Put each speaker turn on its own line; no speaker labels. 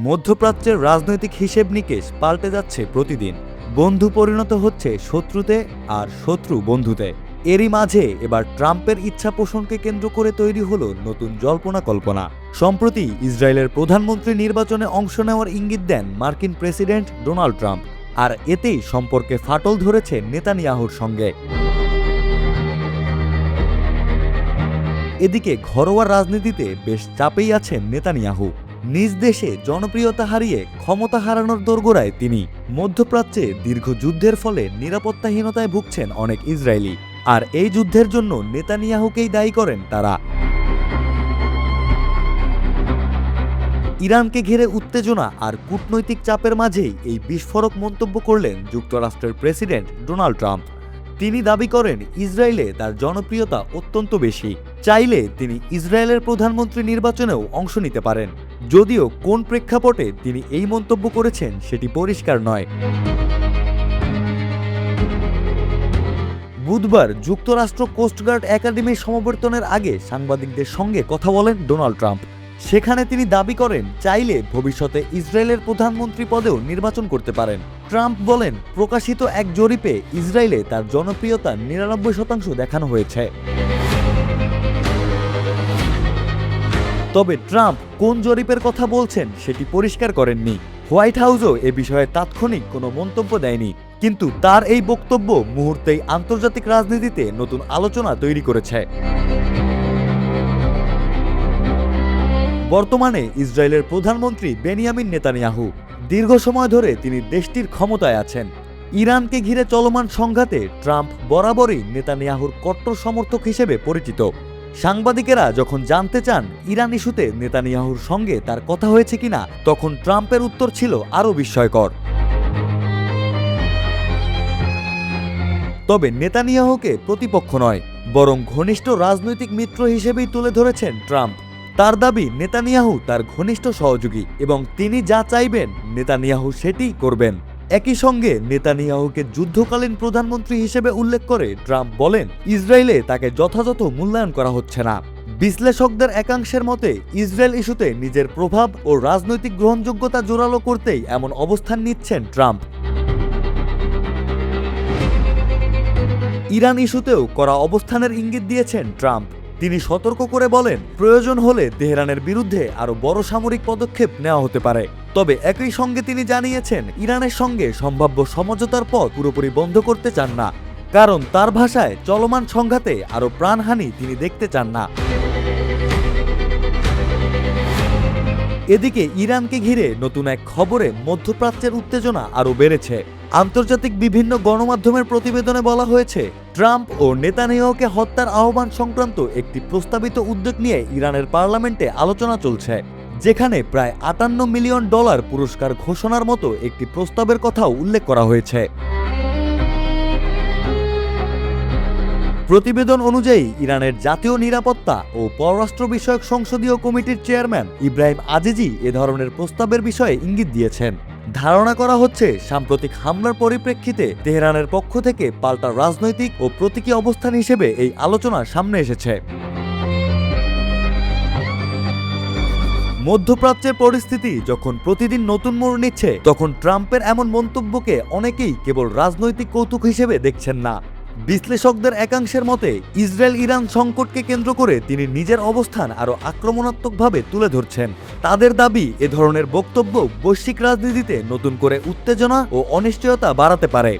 মধ্যপ্রাচ্যের রাজনৈতিক হিসেব নিকেশ পাল্টে যাচ্ছে প্রতিদিন। বন্ধু পরিণত হচ্ছে শত্রুতে, আর শত্রু বন্ধুতে। এরই মাঝে এবার ট্রাম্পের ইচ্ছা পোষণকে কেন্দ্র করে তৈরি হলো নতুন জল্পনা কল্পনা। সম্প্রতি ইসরায়েলের প্রধানমন্ত্রী নির্বাচনে অংশ নেওয়ার ইঙ্গিত দেন মার্কিন প্রেসিডেন্ট ডোনাল্ড ট্রাম্প, আর এতেই সম্পর্কে ফাটল ধরেছে নেতানিয়াহুর সঙ্গে। এদিকে ঘরোয়া রাজনীতিতে বেশ চাপেই আছেন নেতানিয়াহু। নিজ দেশে জনপ্রিয়তা হারিয়ে ক্ষমতা হারানোর দোরগোড়ায় তিনি। মধ্যপ্রাচ্যে দীর্ঘ যুদ্ধের ফলে নিরাপত্তাহীনতায় ভুগছেন অনেক ইসরায়েলি, আর এই যুদ্ধের জন্য নেতানিয়াহুকেই দায়ী করেন তারা। ইরানকে ঘিরে উত্তেজনা আর কূটনৈতিক চাপের মাঝেই এই বিস্ফোরক মন্তব্য করলেন যুক্তরাষ্ট্রের প্রেসিডেন্ট ডোনাল্ড ট্রাম্প। তিনি দাবি করেন ইসরায়েলে তার জনপ্রিয়তা অত্যন্ত বেশি। চাইলে তিনি ইসরায়েলের প্রধানমন্ত্রী নির্বাচনেও অংশ নিতে পারেন। যদিও কোন প্রেক্ষাপটে তিনি এই মন্তব্য করেছেন সেটি পরিষ্কার নয়। বুধবার যুক্তরাষ্ট্র কোস্টগার্ড একাডেমির সমাবর্তনের আগে সাংবাদিকদের সঙ্গে কথা বলেন ডোনাল্ড ট্রাম্প। সেখানে তিনি দাবি করেন চাইলে ভবিষ্যতে ইসরায়েলের প্রধানমন্ত্রী পদেও নির্বাচন করতে পারেন। ট্রাম্প বলেন, প্রকাশিত এক জরিপে ইসরায়েলে তার জনপ্রিয়তা ৯৯% দেখানো হয়েছে। তবে ট্রাম্প কোন জরিপের কথা বলছেন সেটি পরিষ্কার করেননি। হোয়াইট হাউসও এ বিষয়ে তাৎক্ষণিক কোনো মন্তব্য দেয়নি। কিন্তু তার এই বক্তব্য মুহূর্তেই আন্তর্জাতিক রাজনীতিতে নতুন আলোচনা তৈরি করেছে। বর্তমানে ইসরায়েলের প্রধানমন্ত্রী বেনিয়ামিন নেতানিয়াহু। দীর্ঘ সময় ধরে তিনি দেশটির ক্ষমতায় আছেন। ইরানকে ঘিরে চলমান সংঘাতে ট্রাম্প বরাবরই নেতানিয়াহুর কট্টর সমর্থক হিসেবে পরিচিত। সাংবাদিকেরা যখন জানতে চান ইরান ইস্যুতে নেতানিয়াহুর সঙ্গে তার কথা হয়েছে কিনা, তখন ট্রাম্পের উত্তর ছিল আরও বিস্ময়কর। তবে নেতানিয়াহুকে প্রতিপক্ষ নয়, বরং ঘনিষ্ঠ রাজনৈতিক মিত্র হিসেবেই তুলে ধরেছেন ট্রাম্প। তার দাবি নেতানিয়াহু তার ঘনিষ্ঠ সহযোগী এবং তিনি যা চাইবেন নেতানিয়াহু সেটিই করবেন। একই সঙ্গে নেতানিয়াহুকে যুদ্ধকালীন প্রধানমন্ত্রী হিসেবে উল্লেখ করে ট্রাম্প বলেন, ইসরায়েলে তাকে যথাযথ মূল্যায়ন করা হচ্ছে না। বিশ্লেষকদের একাংশের মতে ইসরায়েল ইস্যুতে নিজের প্রভাব ও রাজনৈতিক গ্রহণযোগ্যতা জোরালো করতেই এমন অবস্থান নিচ্ছেন ট্রাম্প। ইরান ইস্যুতেও কড়া অবস্থানের ইঙ্গিত দিয়েছেন ট্রাম্প। তিনি সতর্ক করে বলেন, প্রয়োজন হলে তেহরানের বিরুদ্ধে আরও বড় সামরিক পদক্ষেপ নেওয়া হতে পারে। তবে একই সঙ্গে তিনি জানিয়েছেন ইরানের সঙ্গে সম্ভাব্য সমঝোতার পথ পুরোপুরি বন্ধ করতে চান না, কারণ তার ভাষায় চলমান সংঘাতে আরও প্রাণহানি তিনি দেখতে চান না। এদিকে ইরানকে ঘিরে নতুন এক খবরে মধ্যপ্রাচ্যের উত্তেজনা আরও বেড়েছে। আন্তর্জাতিক বিভিন্ন গণমাধ্যমের প্রতিবেদনে বলা হয়েছে, ট্রাম্প ও নেতানিয়াহুকে হত্যার আহ্বান সংক্রান্ত একটি প্রস্তাবিত উদ্যোগ নিয়ে ইরানের পার্লামেন্টে আলোচনা চলছে, যেখানে প্রায় $৫৮ মিলিয়ন পুরস্কার ঘোষণার মতো একটি প্রস্তাবের কথাও উল্লেখ করা হয়েছে। প্রতিবেদন অনুযায়ী ইরানের জাতীয় নিরাপত্তা ও পররাষ্ট্র বিষয়ক সংসদীয় কমিটির চেয়ারম্যান ইব্রাহিম আজিজি এ ধরনের প্রস্তাবের বিষয়ে ইঙ্গিত দিয়েছেন। ধারণা করা হচ্ছে সাম্প্রতিক হামলার পরিপ্রেক্ষিতে তেহরানের পক্ষ থেকে পাল্টা রাজনৈতিক ও প্রতীকী অবস্থান হিসেবে এই আলোচনা সামনে এসেছে। মধ্যপ্রাচ্যের পরিস্থিতি যখন প্রতিদিন নতুন মোড় নিচ্ছে, তখন ট্রাম্পের এমন মন্তব্যকে অনেকেই কেবল রাজনৈতিক কৌতুক হিসেবে দেখছেন না। বিশ্লেষকদের একাংশের মতে ইসরায়েল ইরান সংকটকে কেন্দ্র করে তিনি নিজের অবস্থান আরও আক্রমণাত্মকভাবে তুলে ধরছেন। তাদের দাবি, এ ধরনের বক্তব্য বৈশ্বিক রাজনীতিতে নতুন করে উত্তেজনা ও অনিশ্চয়তা বাড়াতে পারে।